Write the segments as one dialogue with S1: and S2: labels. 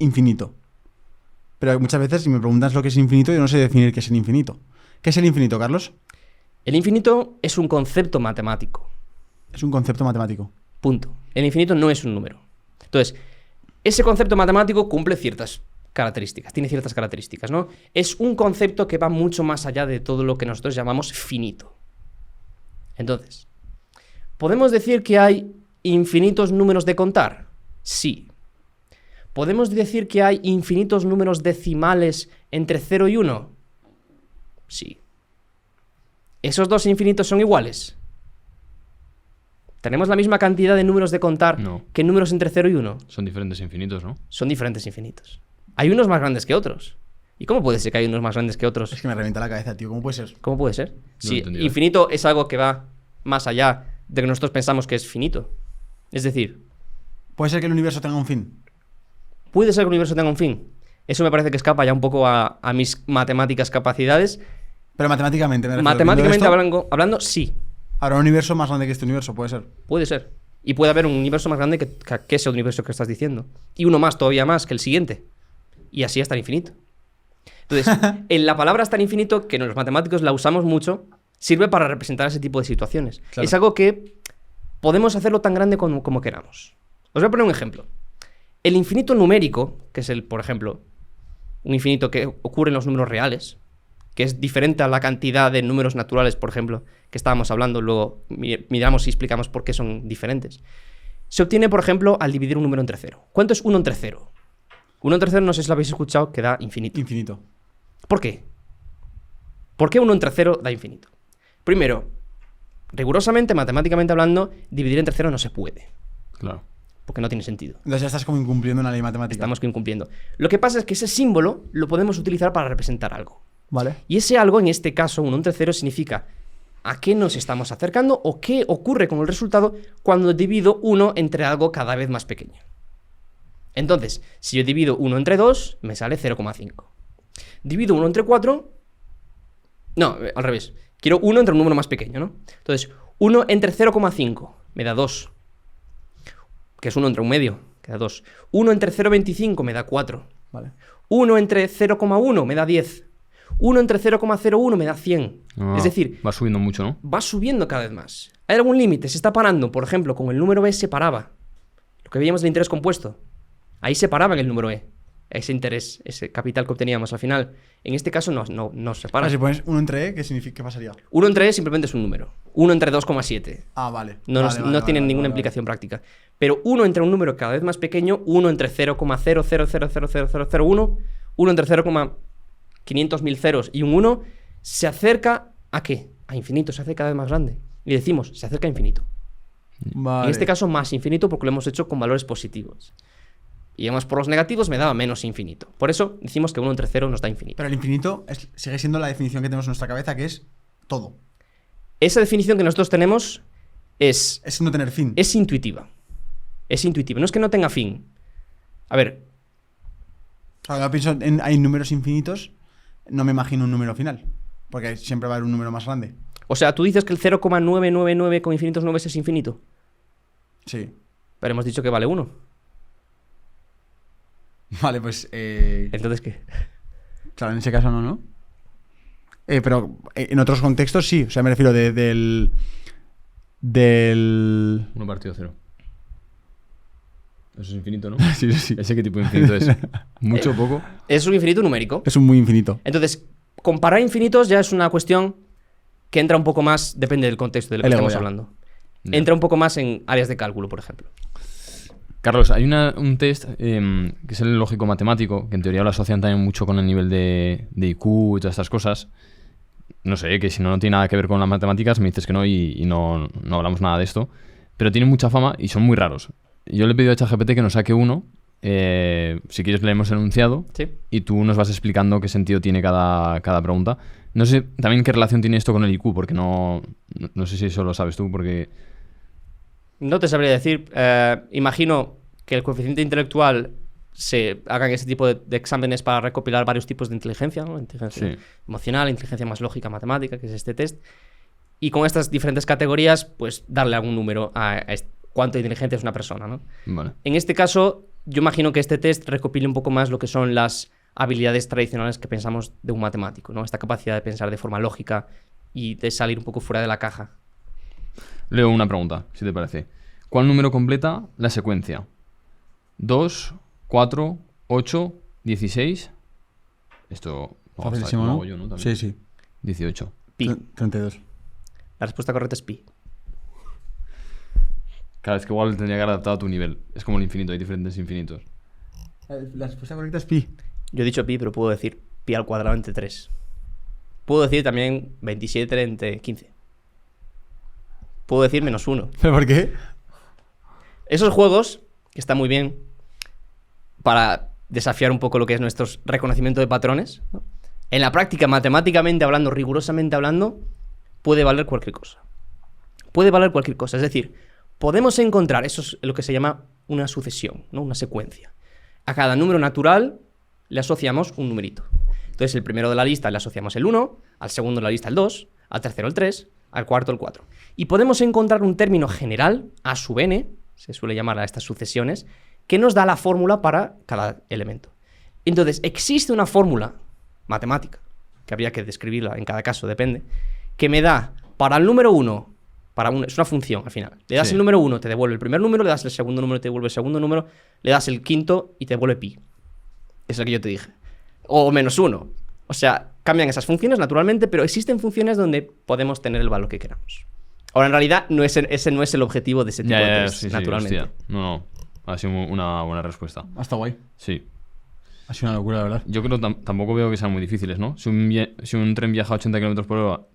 S1: infinito. Pero muchas veces, si me preguntas lo que es infinito, yo no sé definir qué es el infinito. ¿Qué es el infinito, Carlos?
S2: El infinito es un concepto matemático.
S1: Es un concepto matemático.
S2: Punto. El infinito no es un número. Entonces, ese concepto matemático cumple ciertas características, tiene ciertas características, ¿no? Es un concepto que va mucho más allá de todo lo que nosotros llamamos finito. Entonces, ¿podemos decir que hay infinitos números de contar? Sí. ¿Podemos decir que hay infinitos números decimales entre 0 y 1? Sí. ¿Esos dos infinitos son iguales? ¿Tenemos la misma cantidad de números de contar que números entre 0 y 1?
S3: Son diferentes infinitos, ¿no?
S2: Son diferentes infinitos. Hay unos más grandes que otros. ¿Y cómo puede ser que hay unos más grandes que otros?
S1: Es que me revienta la cabeza, tío. ¿Cómo puede ser?
S2: ¿Cómo puede ser? Si
S3: entendido.
S2: infinito es algo que va más allá de que nosotros pensamos que es finito. Es decir,
S1: ¿Puede ser que el universo tenga un fin?
S2: ¿puede ser que el universo tenga un fin? Eso me parece que escapa ya un poco a mis matemáticas capacidades.
S1: Pero matemáticamente, me refiero.
S2: Matemáticamente
S1: Viendo esto,
S2: hablando, sí.
S1: habrá un universo más grande que este universo, puede ser.
S2: Puede ser. Y puede haber un universo más grande que ese universo que estás diciendo. Y uno más, todavía más, que el siguiente. Y así hasta el infinito. Entonces, en la palabra hasta el infinito, que los matemáticos la usamos mucho, sirve para representar ese tipo de situaciones.
S1: Claro.
S2: Es algo que podemos hacerlo tan grande como queramos. Os voy a poner un ejemplo. El infinito numérico, que es por ejemplo, un infinito que ocurre en los números reales, que es diferente a la cantidad de números naturales, por ejemplo, que estábamos hablando, luego miramos y explicamos por qué son diferentes. Se obtiene, por ejemplo, al dividir un número entre 0. ¿Cuánto es 1 entre 0? 1 entre 0, no sé si lo habéis escuchado, que da infinito.
S1: Infinito.
S2: ¿Por qué? ¿Por qué 1 entre 0 da infinito? Primero, rigurosamente, matemáticamente hablando, dividir entre 0 no se puede,
S3: Claro.
S2: porque no tiene sentido.
S1: Entonces ya estás como incumpliendo una ley matemática.
S2: Estamos incumpliendo. Lo que pasa es que ese símbolo lo podemos utilizar para representar algo.
S1: Vale.
S2: Y ese algo, en este caso, 1 entre 0, significa a qué nos estamos acercando o qué ocurre con el resultado cuando divido 1 entre algo cada vez más pequeño. Entonces, si yo divido 1 entre 2, me sale 0,5. Divido 1 entre 4... No, al revés. Quiero 1 entre un número más pequeño, ¿no? Entonces, 1 entre 0,5 me da 2. Que es 1 entre un medio, que da 2. 1 entre 0,25 me da 4.
S1: Vale.
S2: 1 entre 0,1 me da 10. 1 entre 0,01 me da 100. Es decir,
S3: Va subiendo mucho, ¿no?
S2: va subiendo cada vez más. ¿Hay algún límite? Se está parando. Por ejemplo, con el número e se paraba. Lo que veíamos del interés compuesto. Ahí se paraba en el número e. Ese interés, ese capital que obteníamos al final. En este caso no se para.
S1: Ahora, si pones 1 entre E, ¿qué significa? ¿Qué pasaría?
S2: 1 entre e simplemente es un número. 1 entre 2,7.
S1: Ah, vale.
S2: No tienen ninguna implicación práctica. Pero 1 entre un número cada vez más pequeño, 1 entre 0,0000001, 1 entre 0,500.000 ceros y un 1, se acerca ¿a qué? A infinito, se hace cada vez más grande. Y decimos, se acerca a infinito.
S1: Vale.
S2: En este caso más infinito porque lo hemos hecho con valores positivos. Y además por los negativos me daba menos infinito. Por eso decimos que 1 entre 0 nos da infinito.
S1: Pero el infinito sigue siendo la definición que tenemos en nuestra cabeza, que es todo.
S2: Esa definición que nosotros tenemos es
S1: Es no tener fin.
S2: Es intuitiva. Es intuitiva. No es que no tenga fin. A ver,
S1: O sea, yo pienso hay números infinitos, no me imagino un número final. Porque siempre va a haber un número más grande.
S2: o sea, tú dices que el 0,999 con infinitos 9 es infinito.
S1: Sí.
S2: Pero hemos dicho que vale 1.
S1: Vale, pues.
S2: Entonces, ¿qué?
S1: Claro, en ese caso no, ¿no? Pero en otros contextos sí. O sea, me refiero del.
S3: 1 partido 0. Eso es infinito, ¿no?
S1: Sí, sí.
S3: ¿Ese qué tipo de infinito es? ¿Mucho o poco?
S2: Es un infinito numérico.
S1: Es un muy infinito.
S2: Entonces, comparar infinitos ya es una cuestión que entra un poco más, depende del contexto de lo que
S1: El
S2: estamos
S1: ego ya.
S2: hablando.
S3: Ya.
S2: Entra un poco más en áreas de cálculo, por ejemplo.
S3: Carlos, hay un test que es el lógico matemático, que en teoría lo asocian también mucho con el nivel de IQ y todas estas cosas. No sé, que si no tiene nada que ver con las matemáticas, me dices que no y no hablamos nada de esto. Pero tienen mucha fama y son muy raros. Yo le he pedido a ChatGPT que nos saque uno. Si quieres leemos el enunciado
S2: ¿Sí?
S3: y tú nos vas explicando qué sentido tiene cada pregunta. No sé también qué relación tiene esto con el IQ, porque no sé si eso lo sabes tú, porque...
S2: No te sabría decir. Imagino que el coeficiente intelectual se hagan ese tipo de exámenes para recopilar varios tipos de inteligencia, ¿no? Inteligencia
S3: Sí.
S2: emocional, inteligencia más lógica, matemática, que es este test. Y con estas diferentes categorías, pues darle algún número a cuánto inteligente es una persona, ¿no?
S3: Vale.
S2: En este caso, yo imagino que este test recopile un poco más lo que son las habilidades tradicionales que pensamos de un matemático, ¿no? Esta capacidad de pensar de forma lógica y de salir un poco fuera de la caja.
S3: Leo una pregunta, si te parece. ¿Cuál número completa la secuencia? 2, 4, 8, 16. Esto lo
S1: Facilísimo,
S3: lo
S1: ¿no?
S3: hago yo, ¿no? También.
S1: Sí.
S3: 18.
S2: Pi.
S1: 32.
S2: La respuesta correcta es pi.
S3: Claro, es que igual tendría que haber adaptado a tu nivel. Es como el infinito, hay diferentes infinitos.
S1: La respuesta correcta es pi.
S2: Yo he dicho pi, pero puedo decir pi al cuadrado entre 3. Puedo decir también 27 entre 15. Puedo decir -1.
S1: ¿Pero por qué?
S2: Esos juegos, que están muy bien para desafiar un poco lo que es nuestro reconocimiento de patrones, ¿no? En la práctica, matemáticamente hablando, rigurosamente hablando, puede valer cualquier cosa. Puede valer cualquier cosa. Es decir, podemos encontrar, eso es lo que se llama una sucesión, ¿no? Una secuencia. A cada número natural le asociamos un numerito. Entonces, el primero de la lista le asociamos el 1, al segundo de la lista el 2, al tercero el 3, al cuarto el 4. Y podemos encontrar un término general, A sub n, se suele llamar a estas sucesiones, que nos da la fórmula para cada elemento. Entonces, existe una fórmula matemática, que habría que describirla en cada caso, depende, que me da para el número 1, es una función al final. Le das
S3: Sí.
S2: el número 1, te devuelve el primer número, le das el segundo número, te devuelve el segundo número, le das el quinto y te devuelve pi. Es lo que yo te dije. O -1. O sea, cambian esas funciones naturalmente, pero existen funciones donde podemos tener el valor que queramos. Ahora, en realidad, ese no es el objetivo de ese tipo de test,
S3: Sí,
S2: naturalmente.
S3: hostia. No. Ha sido una buena respuesta.
S1: Hasta guay.
S3: Sí.
S1: Ha sido una locura, la verdad.
S3: Yo creo que tampoco veo que sean muy difíciles, ¿no? Si un tren viaja a 80 km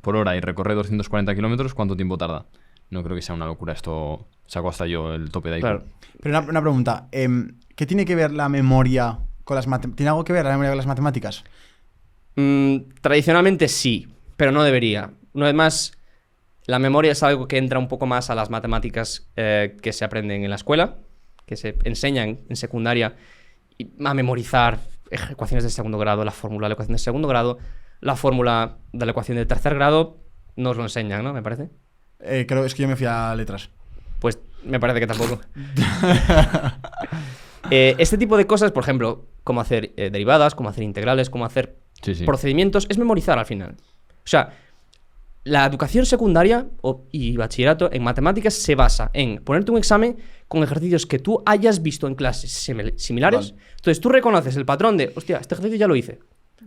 S3: por hora y recorre 240 km, ¿cuánto tiempo tarda? No creo que sea una locura. Esto saco hasta yo el tope de ahí.
S2: Claro.
S1: Pero una pregunta. ¿Qué tiene que ver la memoria con las matemáticas? ¿Tiene algo que ver la memoria con las matemáticas?
S2: Tradicionalmente sí, pero no debería. Una vez más, la memoria es algo que entra un poco más a las matemáticas que se aprenden en la escuela, que se enseñan en secundaria, a memorizar ecuaciones de segundo grado, la fórmula de la ecuación de segundo grado, la fórmula de la ecuación de tercer grado, nos lo enseñan, ¿no? Me parece.
S1: Creo es que yo me fui a letras.
S2: Pues me parece que tampoco. Este tipo de cosas, por ejemplo, cómo hacer derivadas, cómo hacer integrales, cómo hacer
S3: Sí.
S2: procedimientos, es memorizar al final. O sea, la educación secundaria y bachillerato en matemáticas se basa en ponerte un examen con ejercicios que tú hayas visto en clases similares.
S1: Vale.
S2: Entonces tú reconoces el patrón de, hostia, este ejercicio ya lo hice.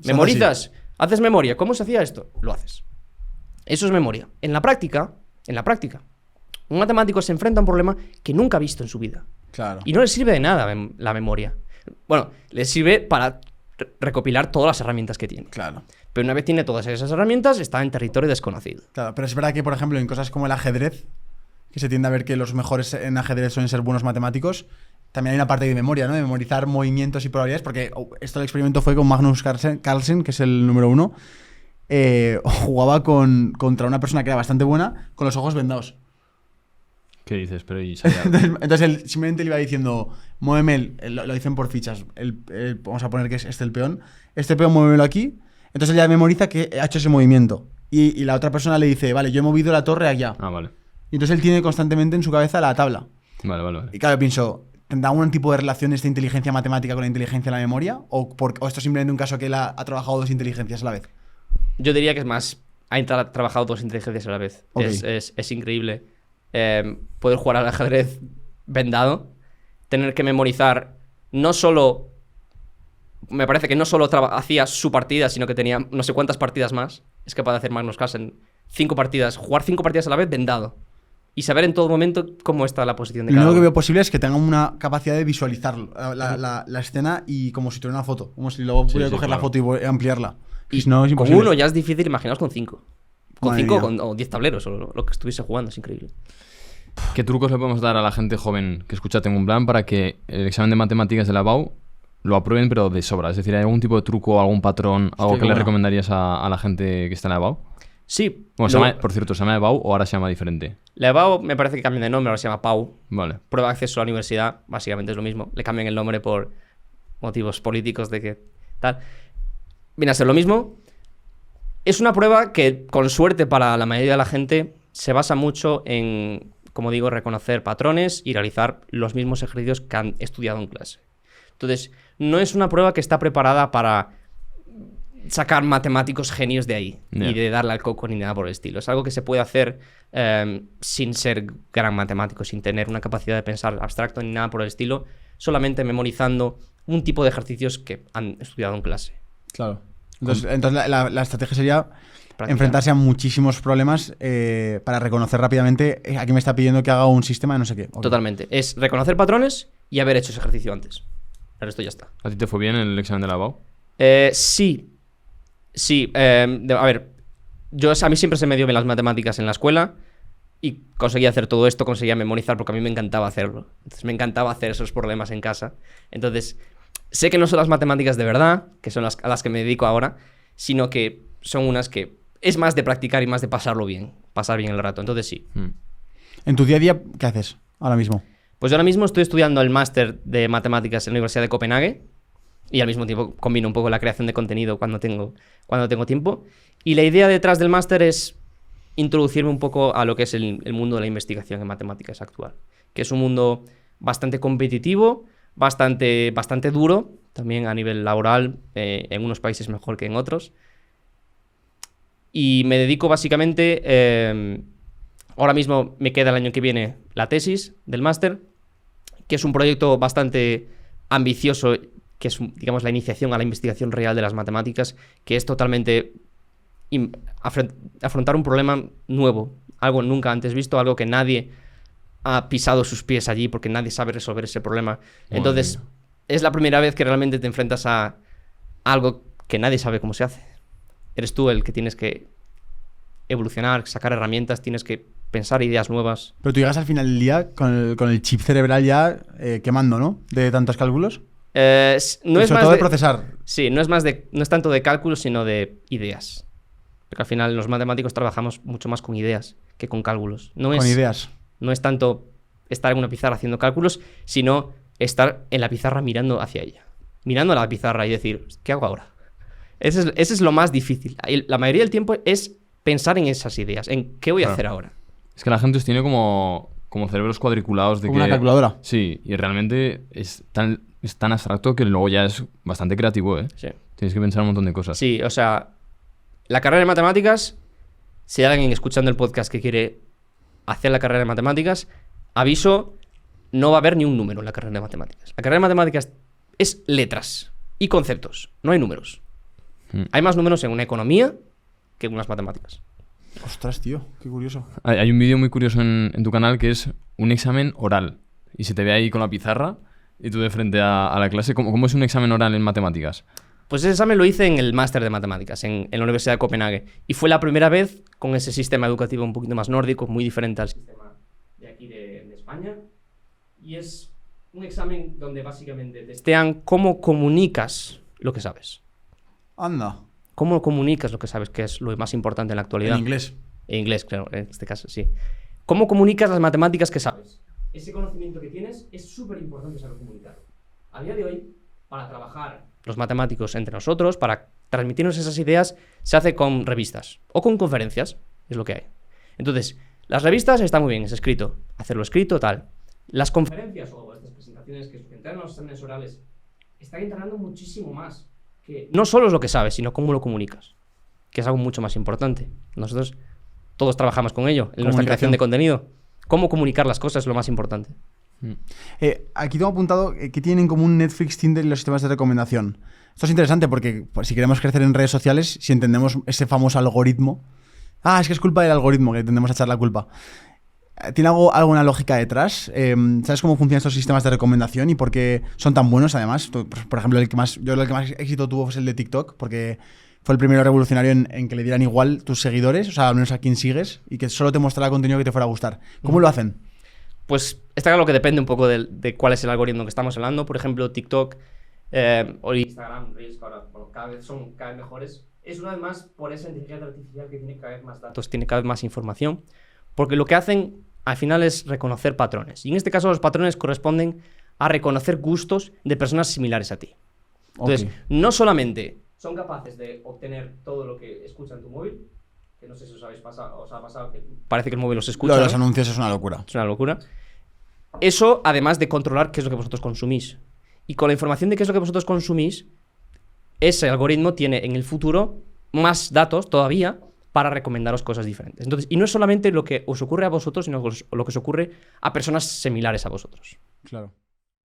S2: Memorizas, haces memoria. ¿Cómo se hacía esto? Lo haces. Eso es memoria. En la práctica, un matemático se enfrenta a un problema que nunca ha visto en su vida.
S1: Claro.
S2: Y no le sirve de nada la memoria. Bueno, le sirve para recopilar todas las herramientas que tiene.
S1: Claro.
S2: Pero una vez tiene todas esas herramientas, está en territorio desconocido.
S1: Claro, pero es verdad que, por ejemplo, en cosas como el ajedrez, que se tiende a ver que los mejores en ajedrez suelen ser buenos matemáticos, también hay una parte de memoria, ¿no? De memorizar movimientos y probabilidades, porque esto el experimento fue con Magnus Carlsen, que es el número 1. Jugaba contra una persona que era bastante buena, con los ojos vendados.
S3: ¿Qué dices? Pero y sabía-
S1: Entonces él simplemente le iba diciendo, muéveme, lo dicen por fichas, vamos a poner que es este el peón, este peón muévelo aquí. Entonces él ya memoriza que ha hecho ese movimiento. Y la otra persona le dice, vale, yo he movido la torre allá.
S3: Ah, vale.
S1: Y entonces él tiene constantemente en su cabeza la tabla.
S3: Vale.
S1: Y claro, pienso, ¿tendrá algún tipo de relación esta inteligencia matemática con la inteligencia de la memoria? ¿O esto es simplemente un caso que él ha trabajado dos inteligencias a la vez?
S2: Yo diría que es más, ha trabajado dos inteligencias a la vez.
S1: Ok.
S2: Es increíble poder jugar al ajedrez vendado, tener que memorizar no solo... Me parece que no solo hacía su partida, sino que tenía no sé cuántas partidas más. Es capaz de hacer Magnus Carlsen 5 partidas, jugar 5 partidas a la vez vendado. Y saber en todo momento cómo está la posición de
S1: Lo
S2: cada
S1: único que
S2: uno.
S1: veo posible es que tenga una capacidad de visualizar la escena y como si tuviera una foto. Como si luego pudiera coger la
S3: claro.
S1: foto y ampliarla.
S2: Y
S1: Si no, es
S2: con
S1: imposible.
S2: uno ya es difícil, imaginaos con 5. Con
S1: Madre
S2: 5
S1: mía.
S2: o 10 tableros, o lo que estuviese jugando, es increíble.
S3: ¿Qué trucos le podemos dar a la gente joven que escucha Tengo un Plan para que el examen de matemáticas de la BAU lo aprueben pero de sobra? Es decir, ¿hay algún tipo de truco, algún patrón, algo
S1: qué
S3: que le
S1: bueno.
S3: recomendarías a la gente que está en la BAU?
S2: Sí.
S3: Bueno, por cierto, ¿se llama BAU o ahora se llama diferente?
S2: La EBAU me parece que cambian de nombre, ahora se llama PAU.
S3: Vale.
S2: Prueba de acceso a la universidad, básicamente es lo mismo. Le cambian el nombre por motivos políticos de que tal. Viene a ser lo mismo. Es una prueba que, con suerte para la mayoría de la gente, se basa mucho en, como digo, reconocer patrones y realizar los mismos ejercicios que han estudiado en clase. Entonces, no es una prueba que está preparada para sacar matemáticos genios de ahí
S3: Yeah.
S2: y de darle al coco ni nada por el estilo. Es algo que se puede hacer sin ser gran matemático, sin tener una capacidad de pensar abstracto ni nada por el estilo, solamente memorizando un tipo de ejercicios que han estudiado en clase.
S1: Claro. Entonces la estrategia sería
S2: Practicar.
S1: enfrentarse a muchísimos problemas para reconocer rápidamente aquí me está pidiendo que haga un sistema de no sé qué. Ok.
S2: Totalmente. Es reconocer patrones y haber hecho ese ejercicio antes. El resto ya está.
S3: ¿A ti te fue bien el examen de la BAU?
S2: Sí. Sí. A ver, a mí siempre se me dio bien las matemáticas en la escuela y conseguía hacer todo esto, conseguía memorizar porque a mí me encantaba hacerlo. Entonces me encantaba hacer esos problemas en casa. Entonces, sé que no son las matemáticas de verdad, que son a las que me dedico ahora, sino que son unas que es más de practicar y más de pasarlo bien, pasar bien el rato. Entonces sí.
S1: En tu día a día, ¿qué haces ahora mismo?
S2: Pues yo ahora mismo estoy estudiando el máster de matemáticas en la Universidad de Copenhague y al mismo tiempo combino un poco la creación de contenido cuando tengo tiempo. Y la idea detrás del máster es introducirme un poco a lo que es el mundo de la investigación en matemáticas actual, que es un mundo bastante competitivo, bastante duro, también a nivel laboral, en unos países mejor que en otros. Y me dedico básicamente, ahora mismo me queda el año que viene la tesis del máster, que es un proyecto bastante ambicioso, que es, digamos, la iniciación a la investigación real de las matemáticas, que es totalmente afrontar un problema nuevo, algo nunca antes visto, algo que nadie ha pisado sus pies allí porque nadie sabe resolver ese problema. Entonces, es la primera vez que realmente te enfrentas a algo que nadie sabe cómo se hace. Eres tú el que tienes que evolucionar, sacar herramientas, tienes que pensar ideas nuevas.
S1: Pero tú llegas al final del día con el chip cerebral ya quemando, ¿no? De tantos cálculos.
S2: No es
S1: sobre
S2: más
S1: todo de procesar.
S2: Sí, no es tanto de cálculos, sino de ideas. Porque al final los matemáticos trabajamos mucho más con ideas que con cálculos.
S1: Con ideas.
S2: No es tanto estar en una pizarra haciendo cálculos, sino estar en la pizarra mirando hacia ella. Mirando a la pizarra y decir, ¿qué hago ahora? Ese es lo más difícil. La mayoría del tiempo es pensar en esas ideas, en qué voy a hacer ahora.
S3: Es que la gente os tiene como cerebros cuadriculados de
S1: Como
S3: que...
S1: una calculadora.
S3: Sí, y realmente es tan abstracto que luego ya es bastante creativo, ¿eh?
S2: Sí.
S3: Tienes que pensar un montón de cosas.
S2: Sí, o sea, la carrera de matemáticas, si hay alguien escuchando el podcast que quiere hacer la carrera de matemáticas, aviso, no va a haber ni un número en la carrera de matemáticas. La carrera de matemáticas es letras y conceptos, no hay números. Hay más números en una economía que en unas matemáticas.
S1: Ostras, tío, qué curioso.
S3: Hay un vídeo muy curioso en tu canal que es un examen oral. Y se te ve ahí con la pizarra y tú de frente a la clase. ¿Cómo es un examen oral en matemáticas?
S2: Pues ese examen lo hice en el máster de matemáticas, en la Universidad de Copenhague. Y fue la primera vez con ese sistema educativo un poquito más nórdico, muy diferente al sistema de aquí de España. Y es un examen donde básicamente testean cómo comunicas lo que sabes.
S1: Anda.
S2: ¿Cómo comunicas lo que sabes, que es lo más importante en la actualidad?
S1: En inglés.
S2: En inglés, claro, en este caso, sí. ¿Cómo comunicas las matemáticas que sabes? Ese conocimiento que tienes es súper importante saber comunicarlo. A día de hoy, para trabajar los matemáticos entre nosotros, para transmitirnos esas ideas, se hace con revistas o con conferencias, es lo que hay. Entonces, las revistas están muy bien, es escrito, hacerlo escrito, tal. Las conferencias o estas presentaciones que entran en los exámenes orales están integrando muchísimo más. Que no solo es lo que sabes, sino cómo lo comunicas, que es algo mucho más importante. Nosotros todos trabajamos con ello en nuestra creación de contenido. Cómo comunicar las cosas es lo más importante.
S1: Aquí tengo apuntado que tienen en común Netflix, Tinder y los sistemas de recomendación. Esto es interesante porque pues, si queremos crecer en redes sociales, si entendemos ese famoso algoritmo... es que es culpa del algoritmo que tendemos a echar la culpa. ¿Tiene alguna lógica detrás? ¿Sabes cómo funcionan estos sistemas de recomendación y por qué son tan buenos además? Por ejemplo, el que más éxito tuvo fue el de TikTok, porque fue el primero revolucionario en que le dieran igual tus seguidores, o sea, al menos a quien sigues, y que solo te mostrara contenido que te fuera a gustar. ¿Cómo lo hacen?
S2: Pues está claro que depende un poco de cuál es el algoritmo que estamos hablando. Por ejemplo, TikTok o Instagram, Reels, que ahora cada vez mejores. Es una vez más por esa inteligencia artificial que tiene cada vez más datos, tiene cada vez más información. Porque lo que hacen al final es reconocer patrones. Y en este caso los patrones corresponden a reconocer gustos de personas similares a ti. Entonces, no solamente son capaces de obtener todo lo que escucha en tu móvil, que no sé si os ha pasado, que parece que el móvil los escucha.
S1: Lo de los anuncios es una locura.
S2: Es una locura. Eso, además de controlar qué es lo que vosotros consumís. Y con la información de qué es lo que vosotros consumís, ese algoritmo tiene en el futuro más datos todavía para recomendaros cosas diferentes. Entonces, y no es solamente lo que os ocurre a vosotros, sino lo que os ocurre a personas similares a vosotros.
S1: Claro.